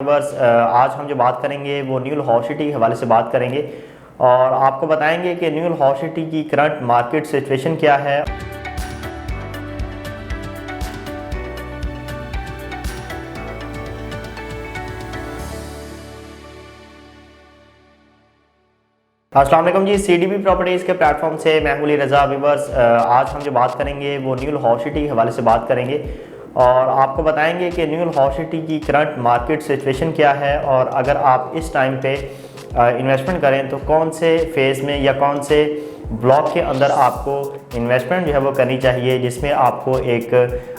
बस आज हम जो बात करेंगे वो न्यू लाहौर सिटी के हवाले से बात करेंगे और आपको बताएंगे कि न्यू लाहौर सिटी की करंट मार्केट सिचुएशन क्या है। अस्सलाम वालेकुम जी, सीडीबी प्रॉपर्टीज़ के प्लेटफॉर्म से मैं हूं रज़ा। व्यूअर्स, आज हम जो बात करेंगे वो न्यू लाहौर सिटी के हवाले से बात करेंगे और आपको बताएंगे कि न्यू लाहौर सिटी की करंट मार्केट सिचुएशन क्या है और अगर आप इस टाइम पे इन्वेस्टमेंट करें तो कौन से फेज़ में या कौन से ब्लॉक के अंदर आपको इन्वेस्टमेंट जो है वो करनी चाहिए जिसमें आपको एक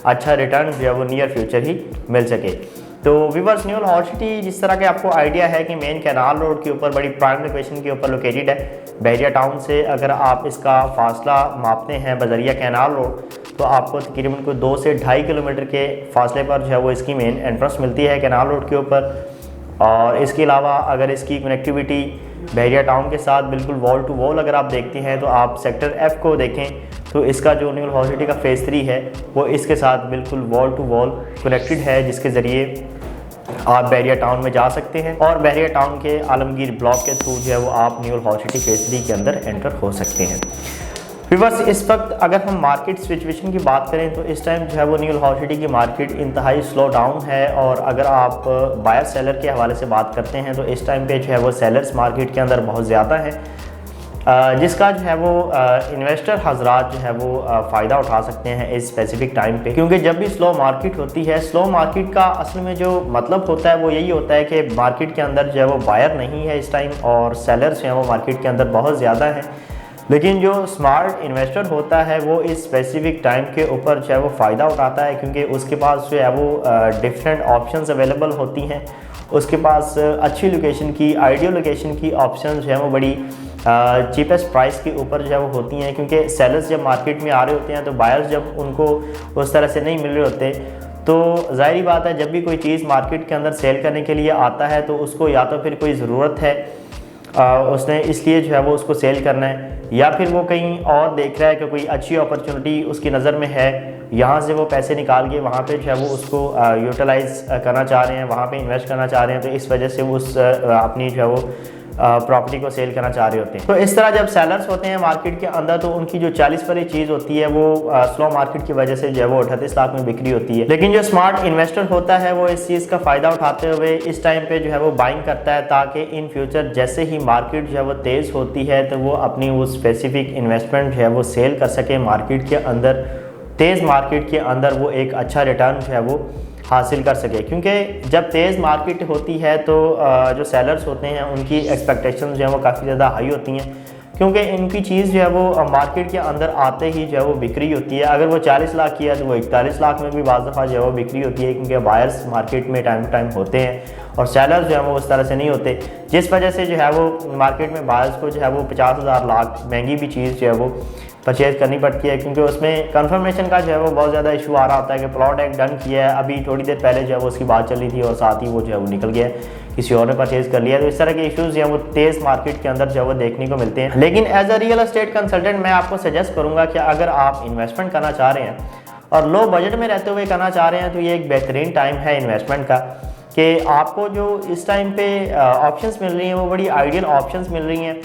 अच्छा रिटर्न जो है वो नियर फ्यूचर ही मिल सके। तो व्यूअर्स, न्यू लाहौर सिटी जिस तरह के आपको आइडिया है कि मेन कैनाल रोड के ऊपर बड़ी प्राइम लोकेशन के ऊपर लोकेटेड है। बहरिया टाउन से अगर आप इसका फासला मापते हैं बजरिया कैनाल रोड तो आपको तकरीबन को 2 से 2.5 किलोमीटर के फासले पर जो है वो इसकी मेन एंट्रेंस मिलती है कैनाल रोड के ऊपर। और इसके अलावा अगर इसकी कनेक्टिविटी बहरिया टाउन के साथ बिल्कुल वॉल टू वॉल अगर आप देखते हैं तो आप सेक्टर F को देखें तो इसका जो न्यू लाहौर सिटी का फेज़ 3 है वो इसके साथ बिल्कुल वॉल टू वॉल कनेक्टेड है, जिसके ज़रिए आप बहरिया टाउन में जा सकते हैं और बहरिया टाउन के आलमगीर ब्लॉक के थ्रू जो है वो आप न्यू लाहौर सिटी फेज़ 3 के अंदर एंटर हो सकते हैं। बस इस वक्त अगर हम मार्केट सिचुएशन की बात करें तो इस टाइम जो है वो न्यू लाहौर सिटी की मार्केट इंतहाई स्लो डाउन है और अगर आप बायर सेलर के हवाले से बात करते हैं तो इस टाइम पे जो है वो सेलर्स मार्केट के अंदर बहुत ज़्यादा है, जिसका जो है वो इन्वेस्टर हजरात जो है वो फ़ायदा उठा सकते हैं इस स्पेसिफिक टाइम पे। क्योंकि जब भी स्लो मार्केट होती है, स्लो मार्केट का असल में जो मतलब होता है वो यही होता है कि मार्केट के अंदर जो है वो बायर नहीं है इस टाइम और सेलर्स जो है वो मार्केट के अंदर बहुत ज़्यादा हैं। लेकिन जो स्मार्ट इन्वेस्टर होता है वो इस स्पेसिफिक टाइम के ऊपर जो है वो फ़ायदा उठाता है क्योंकि उसके पास जो है वो डिफरेंट ऑप्शंस अवेलेबल होती हैं। उसके पास अच्छी लोकेशन की, आइडियल लोकेशन की ऑप्शन जो है वो बड़ी चीपेस्ट प्राइस के ऊपर जो है वो होती हैं। क्योंकि सेलर्स जब मार्केट में आ रहे होते हैं तो बायर्स जब उनको उस तरह से नहीं मिल रहे होते तो ज़ाहिर बात है जब भी कोई चीज़ मार्केट के अंदर सेल करने के लिए आता है तो उसको या तो फिर कोई ज़रूरत है उसने इसलिए जो है वो उसको सेल करना है, या फिर वो कहीं और देख रहा है कि कोई अच्छी अपॉर्चुनिटी उसकी नज़र में है, यहाँ से वो पैसे निकाल के वहाँ पे जो है वो उसको यूटिलाइज़ करना चाह रहे हैं, वहाँ पे इन्वेस्ट करना चाह रहे हैं, तो इस वजह से वो उस अपनी जो है वो प्रॉपर्टी को सेल करना चाह रहे होते हैं। तो इस तरह जब सेलर्स होते हैं मार्केट के अंदर तो उनकी जो 40 वाली चीज़ होती है वो स्लो मार्केट की वजह से जो है वो 38 लाख में बिक्री होती है। लेकिन जो स्मार्ट इन्वेस्टर होता है वो इस चीज़ का फ़ायदा उठाते हुए इस टाइम पे जो है वो बाइंग करता है ताकि इन फ्यूचर जैसे ही मार्केट जो है वो तेज़ होती है तो वो अपनी वो स्पेसिफिक इन्वेस्टमेंट जो है वो सेल कर सके मार्केट के अंदर, तेज़ मार्केट के अंदर वो एक अच्छा रिटर्न जो है वो हासिल कर सके। क्योंकि जब तेज़ मार्केट होती है तो जो सेलर्स होते हैं उनकी एक्सपेक्टेशंस जो है वो काफ़ी ज़्यादा हाई होती हैं क्योंकि इनकी चीज़ जो है वो मार्केट के अंदर आते ही जो है वो बिक्री होती है। अगर वो 40 लाख की है तो वो 41 लाख में भी बाज़ दफ़ा जो है वो बिक्री होती है क्योंकि बायर्स मार्केट में टाइम टू टाइम होते हैं और सेलर्स जो है वो उस तरह से नहीं होते, जिस वजह से जो है वो मार्केट में बायर्स को जो है वो 50,000 लाख महंगी भी चीज़ जो है वो परचेज़ करनी पड़ती है क्योंकि उसमें कंफर्मेशन का जो है वो बहुत ज़्यादा इशू आ रहा होता है कि प्लॉट एक डन किया है, अभी थोड़ी देर पहले जो है वो उसकी बात चल रही थी और साथ ही वो जो है वो निकल गया, किसी और ने परचेज़ कर लिया। तो इस तरह के इश्यूज़ जो है वो तेज़ मार्केट के अंदर जो है वो देखने को मिलते हैं। लेकिन as a real estate consultant मैं आपको सजेस्ट करूँगा कि अगर आप इन्वेस्टमेंट करना चाह रहे हैं और लो बजट में रहते हुए करना चाह रहे हैं तो ये एक बेहतरीन टाइम है इन्वेस्टमेंट का कि आपको जो इस टाइम पे ऑप्शंस मिल रही हैं वो बड़ी आइडियल ऑप्शंस मिल रही हैं।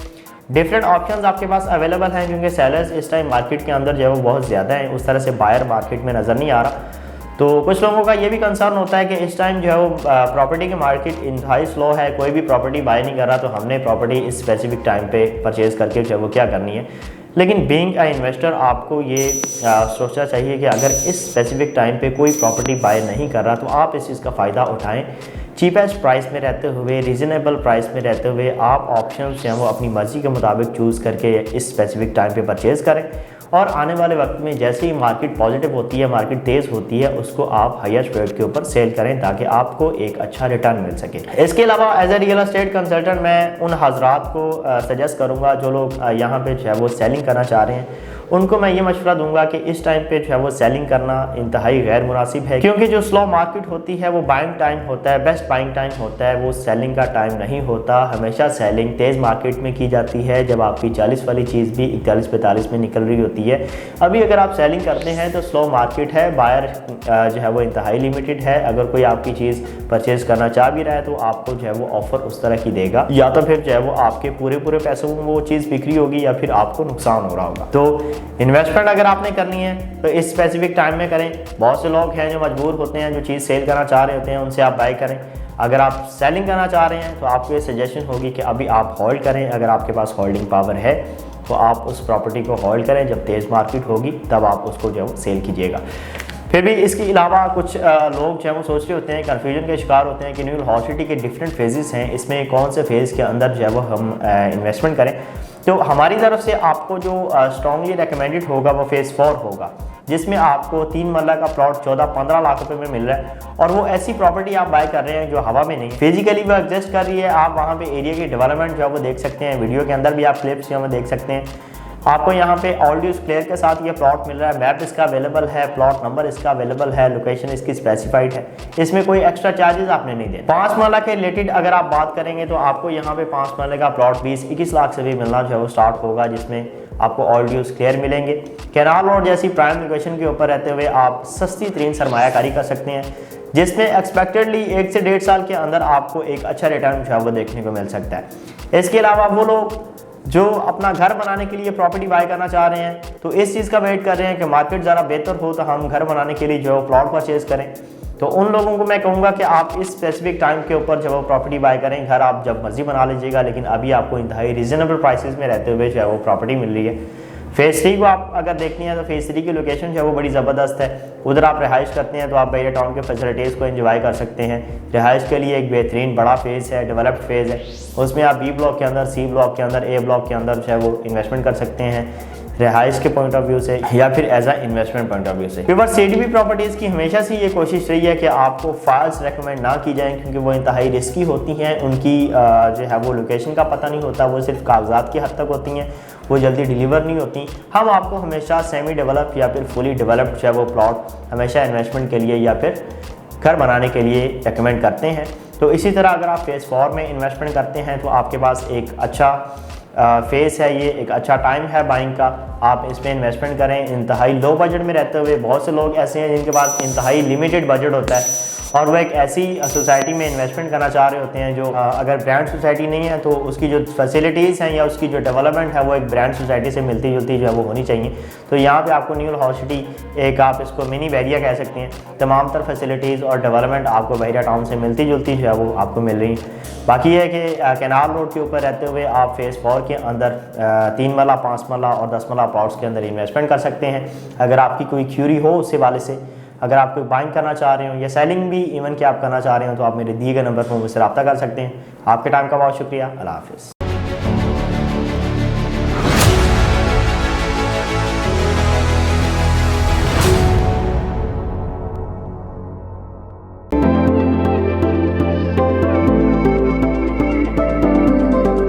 डिफरेंट ऑप्शंस आपके पास अवेलेबल हैं क्योंकि सेलर्स इस टाइम मार्केट के अंदर जो है वो बहुत ज़्यादा हैं, उस तरह से बायर मार्केट में नज़र नहीं आ रहा। तो कुछ लोगों का ये भी कंसर्न होता है कि इस टाइम जो है वो प्रॉपर्टी की मार्केट इंतहाई स्लो है, कोई भी प्रॉपर्टी बाय नहीं कर रहा तो हमने प्रॉपर्टी इस स्पेसिफिक टाइम पे परचेज़ करके जो है वो क्या करनी है। लेकिन बीइंग अ इन्वेस्टर आपको ये सोचना चाहिए कि अगर इस स्पेसिफिक टाइम पे कोई प्रॉपर्टी बाय नहीं कर रहा तो आप इस चीज़ का फ़ायदा उठाएं। चीपेस्ट प्राइस में रहते हुए, रीज़नेबल प्राइस में रहते हुए आप ऑप्शंस जो हैं वो अपनी मर्ज़ी के मुताबिक चूज़ करके इस स्पेसिफिक टाइम पे परचेज़ करें और आने वाले वक्त में जैसे ही मार्केट पॉजिटिव होती है, मार्केट तेज़ होती है, उसको आप हाईएस्ट रेट के ऊपर सेल करें ताकि आपको एक अच्छा रिटर्न मिल सके। इसके अलावा as a real estate consultant मैं उन हजरात को सजेस्ट करूँगा जो लोग यहाँ पे जो है वो सेलिंग करना चाह रहे हैं, उनको मैं ये मशवरा दूंगा कि इस टाइम पे जो है वो सेलिंग करना इंतहाई गैर मुनासिब है, क्योंकि जो स्लो मार्केट होती है वो बाइंग टाइम होता है, बेस्ट बाइंग टाइम होता है, वो सेलिंग का टाइम नहीं होता। हमेशा सेलिंग तेज़ मार्केट में की जाती है जब आपकी 40 वाली चीज़ भी 41-42 में निकल रही होती है। अभी अगर आप सेलिंग करते हैं तो स्लो मार्केट है, बायर जो है वो इंतहाई लिमिटेड है। अगर कोई आपकी चीज़ परचेज करना चाह भी रहा है तो आपको जो है वो ऑफर उस तरह की देगा, या तो फिर जो है वो आपके पूरे पैसों में वो चीज़ बिक्री होगी या फिर आपको नुकसान हो रहा होगा। तो इन्वेस्टमेंट अगर आपने करनी है तो इस स्पेसिफिक टाइम में करें। बहुत से लोग हैं जो मजबूर होते हैं, जो चीज़ सेल करना चाह रहे होते हैं, उनसे आप बाय करें। अगर आप सेलिंग करना चाह रहे हैं तो आपको ये सजेशन होगी कि अभी आप होल्ड करें। अगर आपके पास होल्डिंग पावर है तो आप उस प्रॉपर्टी को होल्ड करें, जब तेज़ मार्केट होगी तब आप उसको जो है वो सेल कीजिएगा। फिर भी इसके अलावा कुछ लोग जो है वो सोच रहे होते हैं, कन्फ्यूजन के शिकार होते हैं कि न्यू हॉर्सिटी के डिफरेंट फेजेस हैं, इसमें कौन से फेज़ के अंदर जो है वो हम इन्वेस्टमेंट करें। तो हमारी तरफ से आपको जो स्ट्रॉन्गली रिकमेंडेड होगा वो फेज़ 4 होगा, जिसमें आपको 3 मरला का प्लॉट 14-15 लाख रुपए में मिल रहा है, और वो ऐसी प्रॉपर्टी आप बाय कर रहे हैं जो हवा में नहीं, फिजिकली वो एग्जिस्ट कर रही है। आप वहाँ पे एरिया की डेवलपमेंट जो है वो देख सकते हैं, वीडियो के अंदर भी आप क्लिप्स जो है वो देख सकते हैं। आपको यहाँ पे ऑडियो क्लियर के साथ ये प्लॉट मिल रहा है, मैप इसका अवेलेबल है, प्लॉट नंबर इसका अवेलेबल है, लोकेशन इसकी स्पेसिफाइड है, इसमें कोई एक्स्ट्रा चार्जेस आपने नहीं देना। 5 मरला के रिलेटेड अगर आप बात करेंगे तो आपको यहाँ पे 5 मरले का प्लॉट 20-21 लाख से भी मिलना जो है वो स्टार्ट होगा, जिसमें आपको ऑडियोज क्लियर मिलेंगे। कैनाल रोड जैसी प्राइम लोकेशन के ऊपर रहते हुए आप सस्ती तरीन सरमायाकारी कर सकते हैं, जिसमें एक्सपेक्टेडली 1 से 1.5 साल के अंदर आपको एक अच्छा रिटर्न जो है वो देखने को मिल सकता है। इसके अलावा वो लोग जो अपना घर बनाने के लिए प्रॉपर्टी बाय करना चाह रहे हैं तो इस चीज़ का वेट कर रहे हैं कि मार्केट ज़रा बेहतर हो तो हम घर बनाने के लिए जो है प्लॉट परचेज करें, तो उन लोगों को मैं कहूँगा कि आप इस स्पेसिफिक टाइम के ऊपर जब वो प्रॉपर्टी बाय करें। घर आप जब मर्जी बना लीजिएगा, लेकिन अभी आपको इंतहाई रीजनेबल प्राइसेस में रहते हुए जो है वो प्रॉपर्टी मिल रही है। फेज़ 3 को आप अगर देखनी है तो फेज़ 3 की लोकेशन जो है वो बड़ी ज़बरदस्त है। उधर आप रिहाइश करते हैं तो आप बहरिया टाउन के फैसिलिटीज़ को एंजॉय कर सकते हैं। रिहाइश के लिए एक बेहतरीन बड़ा फेज़ है, डेवलप्ड फेज़ है, उसमें आप बी ब्लॉक के अंदर, सी ब्लॉक के अंदर, ए ब्लॉक के अंदर जो है वो इन्वेस्टमेंट कर सकते हैं, रिहाइश के पॉइंट ऑफ व्यू से या फिर as a investment point of view से। फिर CDB प्रॉपर्टीज़ की हमेशा से ये कोशिश रही है कि आपको फाइल्स रेकमेंड ना की जाएँ, क्योंकि वो इंतहाई रिस्की होती हैं। उनकी जो है वो लोकेशन का पता नहीं होता, वो सिर्फ कागजात की हद तक होती हैं, वो जल्दी डिलीवर नहीं होती। हम आपको हमेशा सेमी डेवलप या फिर फुली डेवलप्ड जो है वो प्लॉट हमेशा इन्वेस्टमेंट के लिए या फिर घर बनाने के लिए रेकमेंड करते हैं। तो इसी तरह अगर आप फेज़ 4 में इन्वेस्टमेंट करते हैं तो आपके पास एक अच्छा फेज़ है, ये एक अच्छा टाइम है बाइंग का, आप इसमें इन्वेस्टमेंट करें। इंतहाई लो बजट में रहते हुए बहुत से लोग ऐसे हैं जिनके पास इंतहाई लिमिटेड बजट होता है और वो एक ऐसी सोसाइटी में इन्वेस्टमेंट करना चाह रहे होते हैं जो अगर ब्रांड सोसाइटी नहीं है तो उसकी जो फैसिलिटीज़ हैं या उसकी जो डेवलपमेंट है वो एक ब्रांड सोसाइटी से मिलती जुलती जो है वो होनी चाहिए। तो यहाँ पे आपको न्यू हॉर्सिटी एक आप इसको मिनी बहरिया कह सकते हैं, तमाम तर फैसिलिटीज़ और डेवलपमेंट आपको बहरिया टाउन से मिलती जुलती जो है वो आपको मिल रही है। बाकी ये है कि कैनाल रोड के ऊपर रहते हुए आप फेज़ 4 के अंदर 3 मरला, 5 मरला और 10 मरला प्लॉट्स के अंदर इन्वेस्टमेंट कर सकते हैं। अगर आपकी कोई क्यूरी हो उससे वाले से, अगर आप कोई बाइंग करना चाह रहे हो या सेलिंग भी इवन कि आप करना चाह रहे हो तो आप मेरे दिए गए नंबर पर मुझसे रब्ता कर सकते हैं। आपके टाइम का बहुत शुक्रिया। अल्लाह हाफ़िज़।